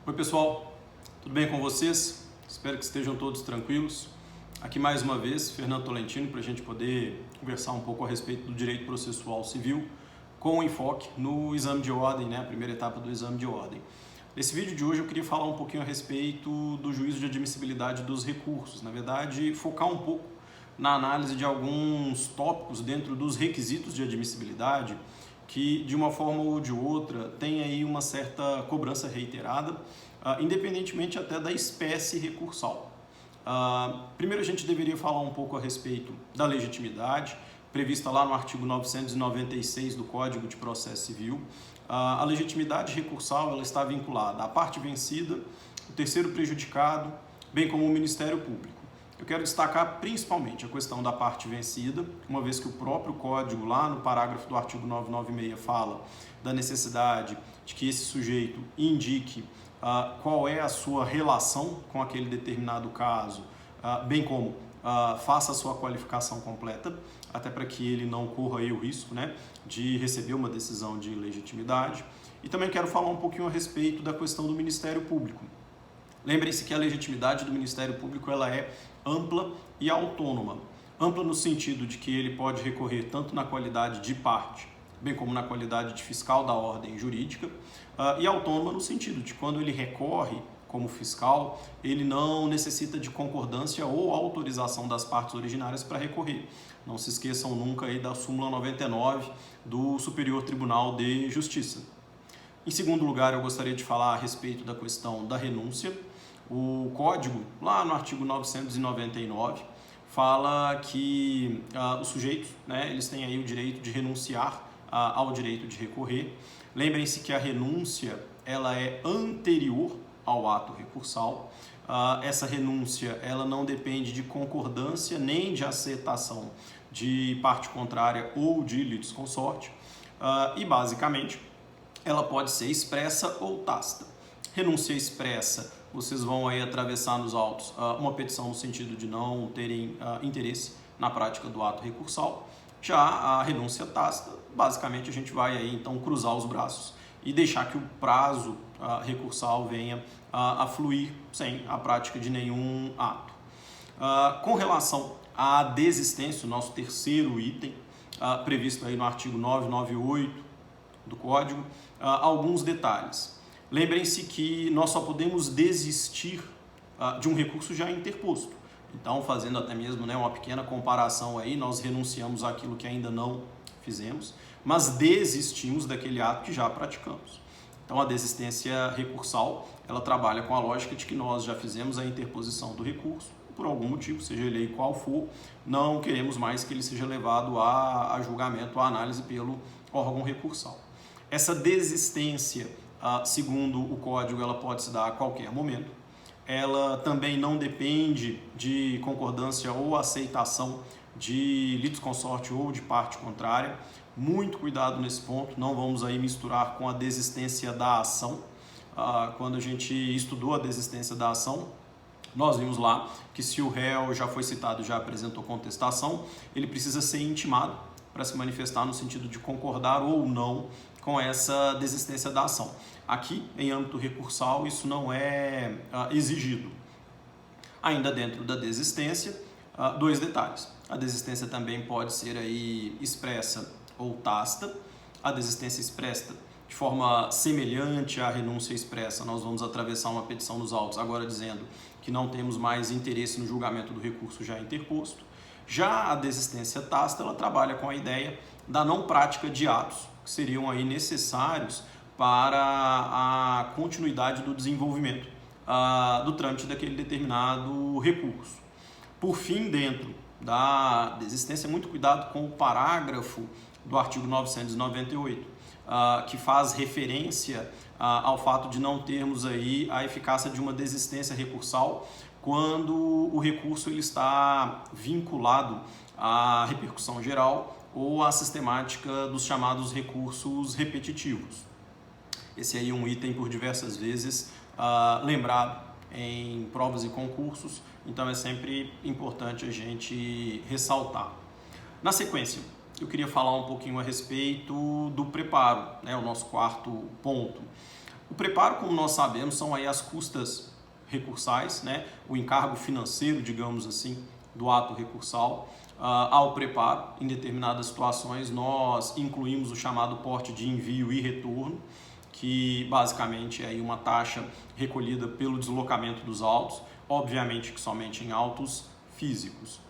Oi pessoal, tudo bem com vocês? Espero que estejam todos tranquilos. Aqui mais uma vez, Fernando Tolentino, para a gente poder conversar um pouco a respeito do direito processual civil, com enfoque no exame de ordem, a primeira etapa do exame de ordem. Nesse vídeo de hoje eu queria falar um pouquinho a respeito do juízo de admissibilidade dos recursos, na verdade focar um pouco na análise de alguns tópicos dentro dos requisitos de admissibilidade que de uma forma ou de outra tem aí uma certa cobrança reiterada, independentemente até da espécie recursal. Primeiro a gente deveria falar um pouco a respeito da legitimidade, prevista lá no artigo 996 do Código de Processo Civil. A legitimidade recursal ela está vinculada à parte vencida, o terceiro prejudicado, bem como o Ministério Público. Eu quero destacar principalmente a questão da parte vencida, uma vez que o próprio Código, lá no parágrafo do artigo 996, fala da necessidade de que esse sujeito indique qual é a sua relação com aquele determinado caso, bem como faça a sua qualificação completa, até para que ele não corra aí o risco de receber uma decisão de legitimidade. E também quero falar um pouquinho a respeito da questão do Ministério Público. Lembrem-se que a legitimidade do Ministério Público ela é ampla e autônoma. Ampla no sentido de que ele pode recorrer tanto na qualidade de parte, bem como na qualidade de fiscal da ordem jurídica, e autônoma no sentido de quando ele recorre como fiscal, ele não necessita de concordância ou autorização das partes originárias para recorrer. Não se esqueçam nunca aí da súmula 99 do Superior Tribunal de Justiça. Em segundo lugar, eu gostaria de falar a respeito da questão da renúncia. O Código, lá no artigo 999, fala que os sujeitos, eles têm aí o direito de renunciar ao direito de recorrer. Lembrem-se que a renúncia ela é anterior ao ato recursal. Essa renúncia ela não depende de concordância nem de aceitação de parte contrária ou de litisconsorte. E, basicamente, ela pode ser expressa ou tácita. Renúncia expressa, vocês vão aí atravessar nos autos uma petição no sentido de não terem interesse na prática do ato recursal. Já a renúncia tácita, basicamente a gente vai aí então cruzar os braços e deixar que o prazo recursal venha a fluir sem a prática de nenhum ato. Com relação à desistência, o nosso terceiro item, previsto aí no artigo 998 do Código, alguns detalhes. Lembrem-se que nós só podemos desistir de um recurso já interposto. Então, fazendo até mesmo uma pequena comparação aí, nós renunciamos àquilo que ainda não fizemos, mas desistimos daquele ato que já praticamos. Então, a desistência recursal, ela trabalha com a lógica de que nós já fizemos a interposição do recurso, por algum motivo, seja ele qual for, não queremos mais que ele seja levado a julgamento, a análise pelo órgão recursal. Essa desistência, segundo o Código, ela pode se dar a qualquer momento. Ela também não depende de concordância ou aceitação de litisconsorte ou de parte contrária. Muito cuidado nesse ponto, não vamos aí misturar com a desistência da ação. Quando a gente estudou a desistência da ação, nós vimos lá que se o réu já foi citado, já apresentou contestação, ele precisa ser intimado para se manifestar no sentido de concordar ou não com essa desistência da ação. Aqui, em âmbito recursal, isso não é exigido. Ainda dentro da desistência, dois detalhes. A desistência também pode ser aí expressa ou tácita. A desistência expressa de forma semelhante à renúncia expressa, nós vamos atravessar uma petição nos autos, agora dizendo que não temos mais interesse no julgamento do recurso já interposto. Já a desistência tácita, ela trabalha com a ideia da não prática de atos que seriam aí necessários para a continuidade do desenvolvimento do trâmite daquele determinado recurso. Por fim, dentro da desistência, muito cuidado com o parágrafo do artigo 998, que faz referência ao fato de não termos aí a eficácia de uma desistência recursal quando o recurso ele está vinculado à repercussão geral ou à sistemática dos chamados recursos repetitivos. Esse aí é um item por diversas vezes lembrado em provas e concursos, então é sempre importante a gente ressaltar. Na sequência, eu queria falar um pouquinho a respeito do preparo, o nosso quarto ponto. O preparo, como nós sabemos, são aí as custas recursais, né? O encargo financeiro, digamos assim, do ato recursal. Ao preparo, em determinadas situações, nós incluímos o chamado porte de envio e retorno, que basicamente é aí uma taxa recolhida pelo deslocamento dos autos, obviamente que somente em autos físicos.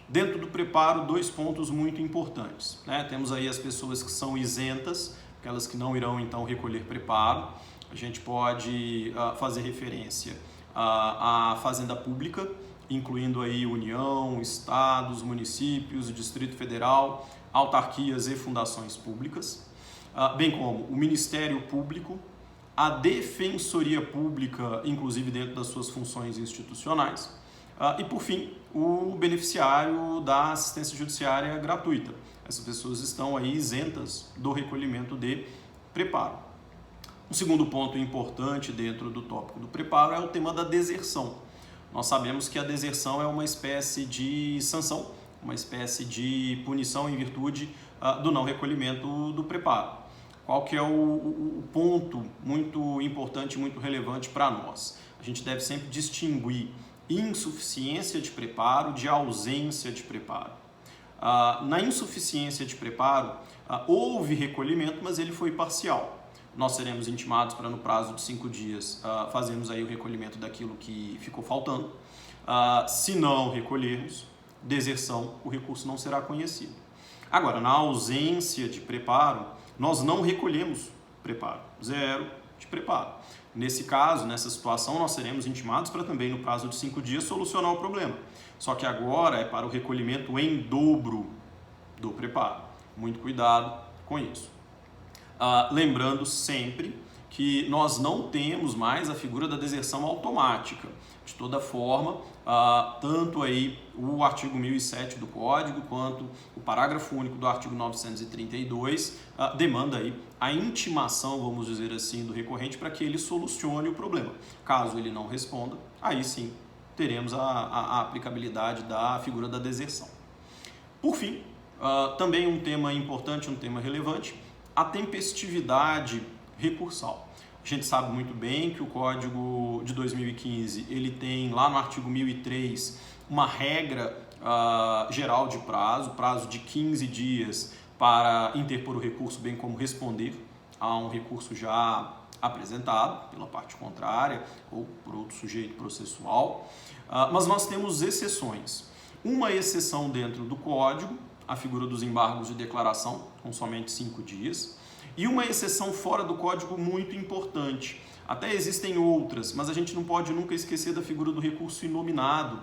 Dentro do preparo, 2 pontos muito importantes, né? Temos aí as pessoas que são isentas, aquelas que não irão então recolher preparo. A gente pode fazer referência à fazenda pública, incluindo aí União, estados, municípios, Distrito Federal, autarquias e fundações públicas, bem como o Ministério Público, a Defensoria Pública, inclusive dentro das suas funções institucionais, e por fim, o beneficiário da assistência judiciária gratuita. Essas pessoas estão aí isentas do recolhimento de preparo. Um segundo ponto importante dentro do tópico do preparo é o tema da deserção. Nós sabemos que a deserção é uma espécie de sanção, uma espécie de punição em virtude do não recolhimento do preparo. Qual que é o ponto muito importante, muito relevante para nós? A gente deve sempre distinguir insuficiência de preparo de ausência de preparo. Na insuficiência de preparo, houve recolhimento, mas ele foi parcial. Nós seremos intimados para, no prazo de 5 dias, fazermos aí o recolhimento daquilo que ficou faltando. Se não recolhermos, deserção, o recurso não será conhecido. Agora, na ausência de preparo, nós não recolhemos preparo, 0 de preparo. Nesse caso, nessa situação, nós seremos intimados para também, no prazo de 5 dias, solucionar o problema. Só que agora é para o recolhimento em dobro do preparo. Muito cuidado com isso. Lembrando sempre que nós não temos mais a figura da deserção automática. De toda forma, tanto aí o artigo 1007 do Código quanto o parágrafo único do artigo 932 demanda aí a intimação, vamos dizer assim, do recorrente para que ele solucione o problema. Caso ele não responda, aí sim teremos a aplicabilidade da figura da deserção. Por fim, também um tema importante, um tema relevante, a tempestividade recursal. A gente sabe muito bem que o Código de 2015 ele tem lá no artigo 1003 uma regra geral de prazo de 15 dias para interpor o recurso, bem como responder a um recurso já apresentado pela parte contrária ou por outro sujeito processual. Mas nós temos exceções. Uma exceção dentro do Código, a figura dos embargos de declaração, com somente 5 dias, e uma exceção fora do Código muito importante. Até existem outras, mas a gente não pode nunca esquecer da figura do recurso inominado,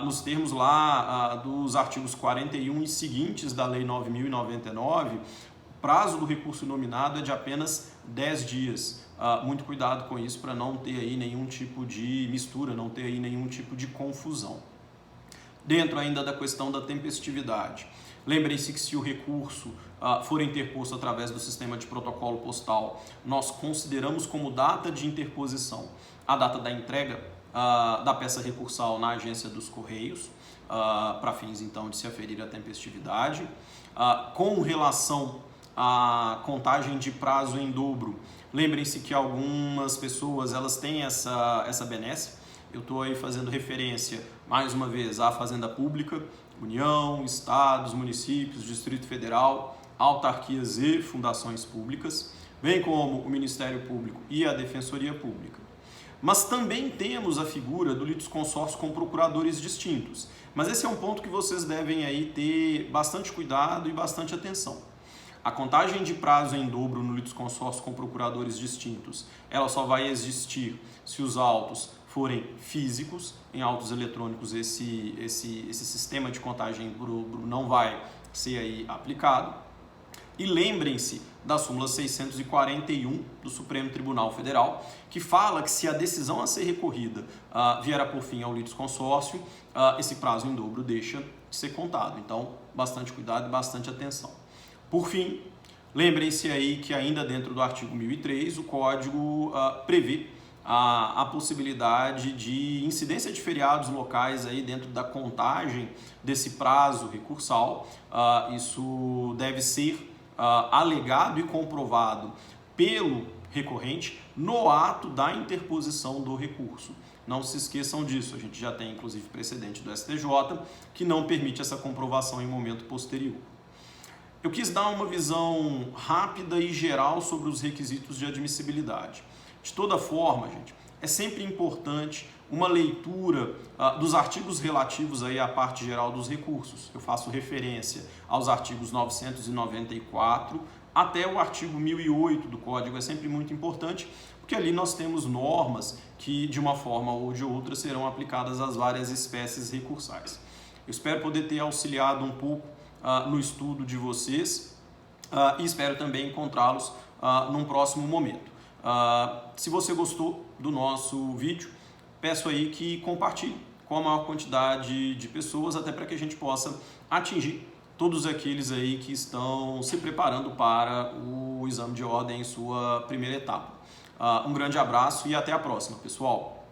nos termos lá dos artigos 41 e seguintes da Lei 9.099, o prazo do recurso inominado é de apenas 10 dias. Muito cuidado com isso para não ter aí nenhum tipo de mistura, não ter aí nenhum tipo de confusão. Dentro ainda da questão da tempestividade, lembrem-se que se o recurso for interposto através do sistema de protocolo postal, nós consideramos como data de interposição a data da entrega da peça recursal na agência dos Correios, para fins então de se aferir a tempestividade. Com relação à contagem de prazo em dobro, lembrem-se que algumas pessoas elas têm essa benesse. Eu estou aí fazendo referência, mais uma vez, à Fazenda Pública, União, Estados, Municípios, Distrito Federal, autarquias e fundações públicas, bem como o Ministério Público e a Defensoria Pública. Mas também temos a figura do litisconsórcio com procuradores distintos. Mas esse é um ponto que vocês devem aí ter bastante cuidado e bastante atenção. A contagem de prazo em dobro no litisconsórcio com procuradores distintos, ela só vai existir se os autos forem físicos. Em autos eletrônicos esse sistema de contagem em dobro não vai ser aí aplicado. E lembrem-se da súmula 641 do Supremo Tribunal Federal, que fala que se a decisão a ser recorrida vier a por fim ao litisconsórcio, esse prazo em dobro deixa de ser contado. Então, bastante cuidado e bastante atenção. Por fim, lembrem-se aí que ainda dentro do artigo 1003, o Código prevê a possibilidade de incidência de feriados locais aí dentro da contagem desse prazo recursal. Isso deve ser alegado e comprovado pelo recorrente no ato da interposição do recurso. Não se esqueçam disso, a gente já tem inclusive precedente do STJ que não permite essa comprovação em momento posterior. Eu quis dar uma visão rápida e geral sobre os requisitos de admissibilidade. De toda forma, gente, é sempre importante uma leitura dos artigos relativos aí à parte geral dos recursos. Eu faço referência aos artigos 994 até o artigo 1008 do Código. É sempre muito importante, porque ali nós temos normas que, de uma forma ou de outra, serão aplicadas às várias espécies recursais. Eu espero poder ter auxiliado um pouco no estudo de vocês e espero também encontrá-los num próximo momento. Se você gostou do nosso vídeo, peço aí que compartilhe com a maior quantidade de pessoas, até para que a gente possa atingir todos aqueles aí que estão se preparando para o exame de ordem em sua primeira etapa. Um grande abraço e até a próxima, pessoal!